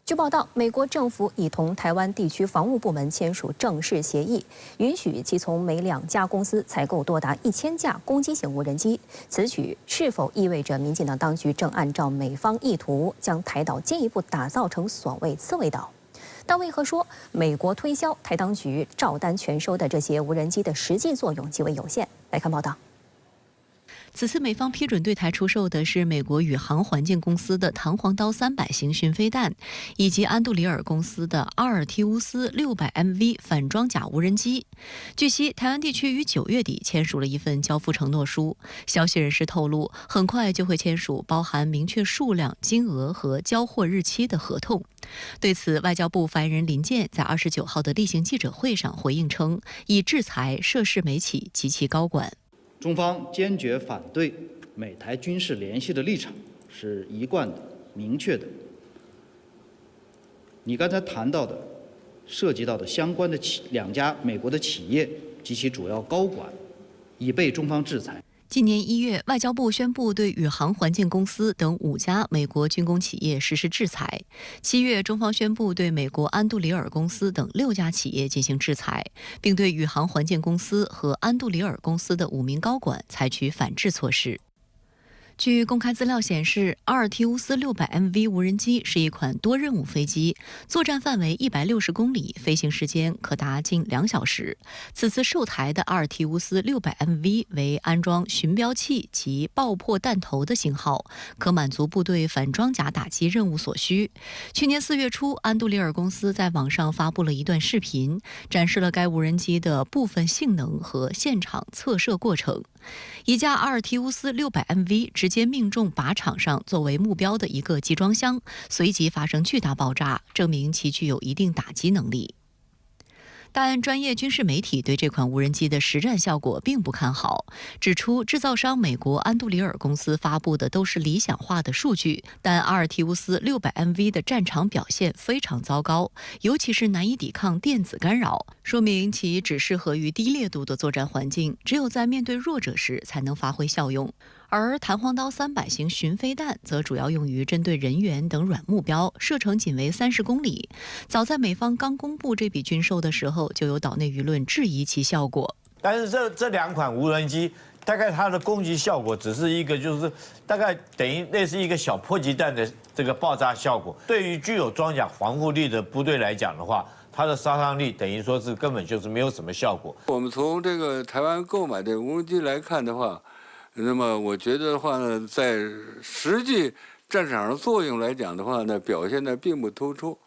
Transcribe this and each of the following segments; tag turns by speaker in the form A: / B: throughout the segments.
A: 据报道，美国政府已同台湾地区防务部门签署正式协议，允许其从美两家公司采购多达1000架攻击型无人机。此举是否意味着民进党当局正按照美方意图，将台岛进一步打造成所谓刺猬岛？但为何说美国推销台当局照单全收的这些无人机的实际作用极为有限？来看报道。
B: 此次美方批准对台出售的是美国宇航环境公司的弹簧刀300型巡飞弹，以及安杜里尔公司的阿尔提乌斯600MV 反装甲无人机。据悉，台湾地区于9月底签署了一份交付承诺书。消息人士透露，很快就会签署包含明确数量、金额和交货日期的合同。对此，外交部发言人林健在29号的例行记者会上回应称，已制裁涉事美企及其高管。
C: 中方坚决反对美台军事联系的立场是一贯的、明确的。你刚才谈到的、涉及到的相关的两家美国的企业及其主要高管，已被中方制裁。
B: 今年1月，外交部宣布对宇航环境公司等5家美国军工企业实施制裁。7月，中方宣布对美国安杜里尔公司等6家企业进行制裁，并对宇航环境公司和安杜里尔公司的5名高管采取反制措施。 据公开资料显示，阿尔提乌斯600MV 无人机是一款多任务飞机，作战范围160公里，飞行时间可达近2小时。此次售台的阿尔提乌斯600MV为安装巡标器及爆破弹头的型号，可满足部队反装甲打击任务所需。去年4月初，安杜里尔公司在网上发布了一段视频，展示了该无人机的部分性能和现场测射过程。 一架阿尔提乌斯600MV直接命中靶场上作为目标的一个集装箱，随即发生巨大爆炸，证明其具有一定打击能力。 但专业军事媒体对这款无人机的实战效果并不看好，指出制造商美国安杜里尔公司发布的都是理想化的数据，但阿尔提乌斯600MV的战场表现非常糟糕，尤其是难以抵抗电子干扰，说明其只适合于低烈度的作战环境，只有在面对弱者时才能发挥效用。 而弹簧刀300型巡飞弹则主要用于针对人员等软目标，射程仅为30公里。早在美方刚公布这笔军售的时候，就有岛内舆论质疑其效果。
D: 但是这2款无人机，大概它的攻击效果只是一个，就是大概等于类似一个小迫击弹的这个爆炸效果。对于具有装甲防护力的部队来讲的话， 它的杀伤力等于说是根本就是没有什么效果。
E: 我们从这个台湾购买的无人机来看的话，那么我觉得的话呢，在实际战场上作用来讲的话呢，表现的并不突出，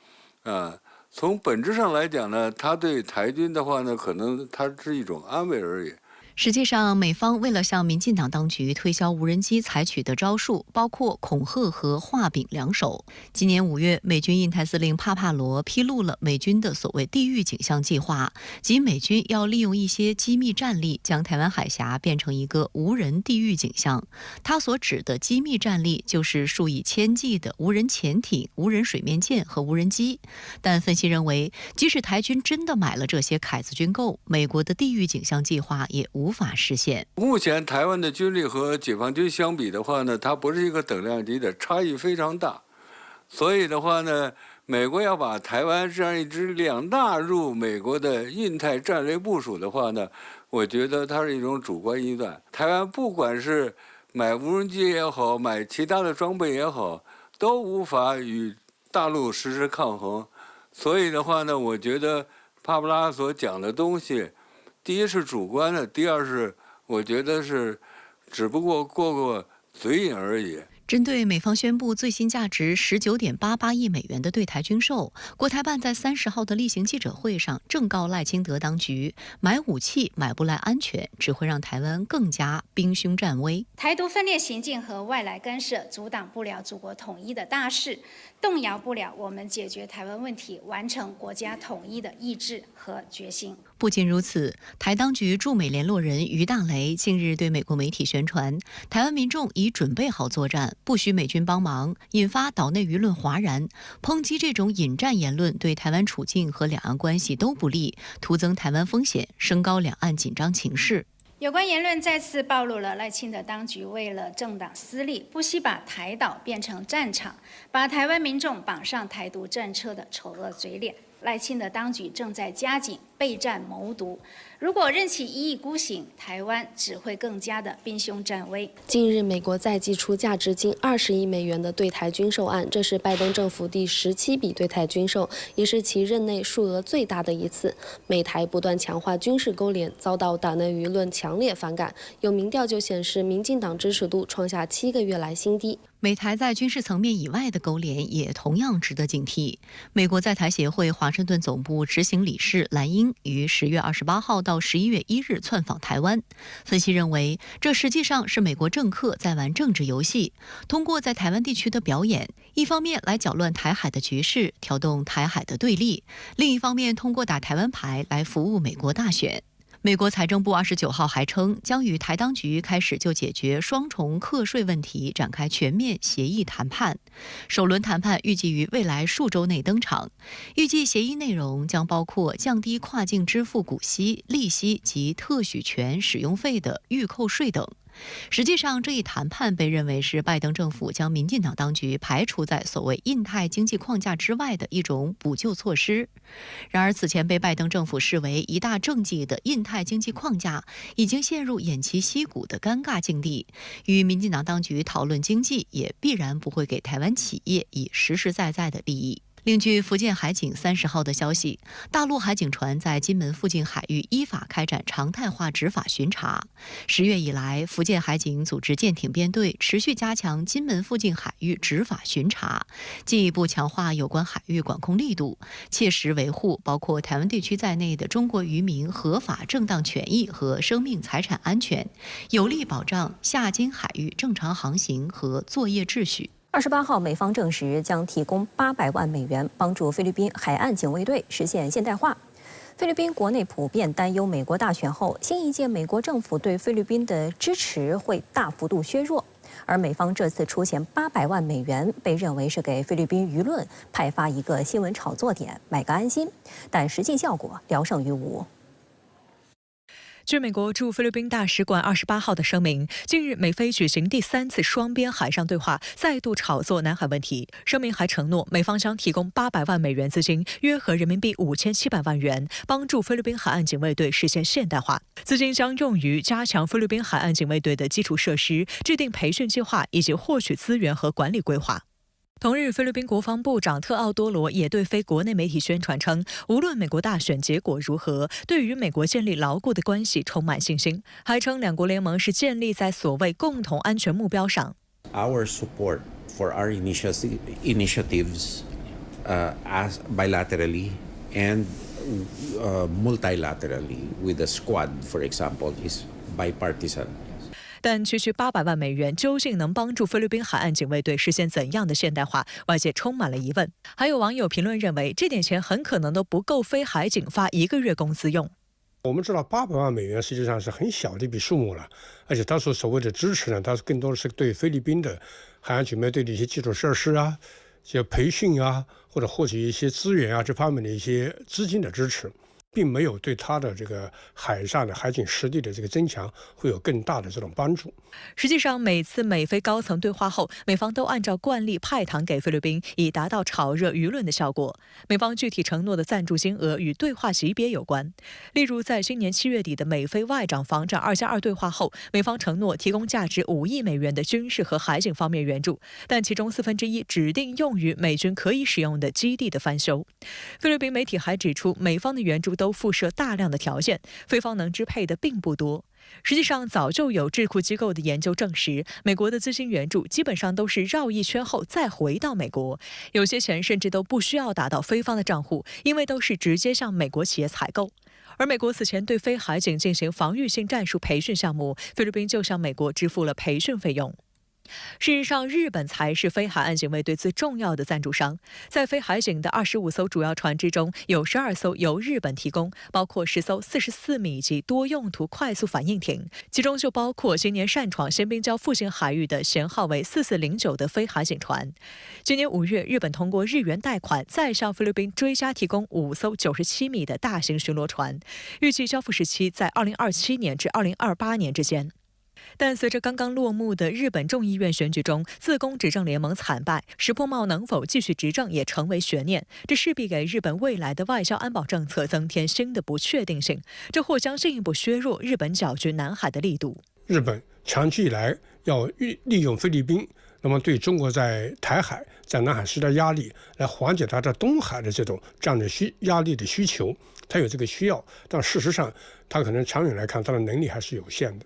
E: 从本质上来讲呢，它对台军的话呢，可能它是一种安慰而已。
B: 实际上，美方为了向民进党当局推销无人机采取的招数，包括恐吓和画饼两手。今年5月，美军印太司令帕帕罗披露了美军的所谓“地狱景象”计划，即美军要利用一些机密战力，将台湾海峡变成一个无人地狱景象。他所指的机密战力，就是数以千计的无人潜艇、无人水面舰和无人机。但分析认为，即使台军真的买了这些凯子军购，美国的地狱景象计划也无法实现。
E: 目前台湾的军力和解放军相比的话呢，它不是一个等量级的，差异非常大。所以的话呢，美国要把台湾这样一支量纳入美国的印太战略部署的话呢，我觉得它是一种主观臆断。台湾不管是买无人机也好，买其他的装备也好，都无法与大陆实施抗衡。所以的话呢，我觉得帕布拉所讲的东西，第一是主观的，第二是我觉得是只不过过嘴瘾而已。
B: 针对美方宣布最新价值19.88亿美元的对台军售，国台办在30号的例行记者会上正告赖清德当局，买武器买不来安全，只会让台湾更加兵凶战危。
F: 台独分裂行径和外来干涉阻挡不了祖国统一的大势，动摇不了我们解决台湾问题、完成国家统一的意志和决心。
B: 不仅如此，台当局驻美联络人于大雷近日对美国媒体宣传，台湾民众已准备好作战，不需美军帮忙，引发岛内舆论哗然，抨击这种引战言论对台湾处境和两岸关系都不利，徒增台湾风险，升高两岸紧张情势。
F: 有关言论再次暴露了赖清德当局为了政党私利，不惜把台岛变成战场，把台湾民众绑上台独政策的丑恶嘴脸。赖清德当局正在加紧备战谋独，如果任其一意孤行，台湾只会更加的兵凶战危。
G: 近日，美国再祭出价值近20亿美元的对台军售案，这是拜登政府第17笔对台军售，也是其任内数额最大的一次。美台不断强化军事勾连，遭到党内舆论强烈反感。有民调就显示，民进党支持度创下7个月来新低。
B: 美台在军事层面以外的勾连也同样值得警惕。美国在台协会华盛顿总部执行理事兰英于10月28号到11月1日窜访台湾。分析认为，这实际上是美国政客在玩政治游戏，通过在台湾地区的表演，一方面来搅乱台海的局势，挑动台海的对立；另一方面通过打台湾牌来服务美国大选。美国财政部29号还称，将与台当局开始就解决双重课税问题展开全面协议谈判。首轮谈判预计于未来数周内登场，预计协议内容将包括降低跨境支付股息、利息及特许权使用费的预扣税等。实际上，这一谈判被认为是拜登政府将民进党当局排除在所谓印太经济框架之外的一种补救措施。然而，此前被拜登政府视为一大政绩的印太经济框架，已经陷入偃旗息鼓的尴尬境地。与民进党当局讨论经济，也必然不会给台湾企业以实实在在的利益。另据福建海警30号的消息，大陆海警船在金门附近海域依法开展常态化执法巡查。10月以来，福建海警组织舰艇编队持续加强金门附近海域执法巡查，进一步强化有关海域管控力度，切实维护包括台湾地区在内的中国渔民合法正当权益和生命财产安全，有力保障下金海域正常航行和作业秩序。
A: 28号，美方证实将提供800万美元，帮助菲律宾海岸警卫队实现现代化。菲律宾国内普遍担忧，美国大选后，新一届美国政府对菲律宾的支持会大幅度削弱。而美方这次出现800万美元，被认为是给菲律宾舆论派发一个新闻炒作点，买个安心，但实际效果聊胜于无。
H: 据美国驻菲律宾大使馆28号的声明，近日美菲举行第3次双边海上对话，再度炒作南海问题。声明还承诺，美方将提供800万美元资金，约合人民币5700万元，帮助菲律宾海岸警卫队实现现代化。资金将用于加强菲律宾海岸警卫队的基础设施、制定培训计划以及获取资源和管理规划。同日，菲律宾国防部长特奥多罗也对非国内媒体宣传称，无论美国大选结果如何，对于美国建立牢固的关系充满信心，还称两国联盟是建立在所谓共同安全目标上。
I: Our support for our initiatives, as bilaterally and multilaterally with the Squad, for example, is bipartisan.
H: 但区区800万美元究竟能帮助菲律宾海岸警卫队实现怎样的现代化？外界充满了疑问。还有网友评论认为，这点钱很可能都不够非海警发1个月工资用。
J: 我们知道800万美元实际上是很小的一笔数目了，而且它所谓的支持呢，它更多的是对菲律宾的海岸警卫队的一些基础设施啊、一些培训啊，或者获取一些资源啊这方面的一些资金的支持。并没有对它的这个海上的海警实力的这个增强会有更大的这种帮助。
H: 实际上，每次美菲高层对话后，美方都按照惯例派糖给菲律宾，以达到炒热舆论的效果。美方具体承诺的赞助金额与对话级别有关。例如，在今年7月底的美菲外长防战2+2对话后，美方承诺提供价值5亿美元的军事和海警方面援助，但其中1/4指定用于美军可以使用的基地的翻修。菲律宾媒体还指出，美方的援助都附设大量的条件，菲方能支配的并不多。实际上，早就有智库机构的研究证实，美国的资金援助基本上都是绕一圈后再回到美国，有些钱甚至都不需要打到菲方的账户，因为都是直接向美国企业采购。而美国此前对非海警进行防御性战术培训项目，菲律宾就向美国支付了培训费用。事实上，日本才是非海岸警卫队最重要的赞助商。在非海警的25艘主要船只中，有12艘由日本提供，包括10艘44米级多用途快速反应艇，其中就包括今年擅闯新滨礁附近海域的舷号为4409的非海警船。今年5月，日本通过日元贷款，再向菲律宾追加提供5艘97米的大型巡逻船，预计交付时期在2027年至2028年之间。但随着刚刚落幕的日本众议院选举中，自公执政联盟惨败，石破茂能否继续执政也成为悬念。这势必给日本未来的外交安保政策增添新的不确定性，这或将进一步削弱日本搅局南海的力度。
J: 日本长期以来要利用菲律宾，那么对中国在台海、在南海施加压力，来缓解它在东海的这样的压力的需求，它有这个需要，但事实上，它可能长远来看，它的能力还是有限的。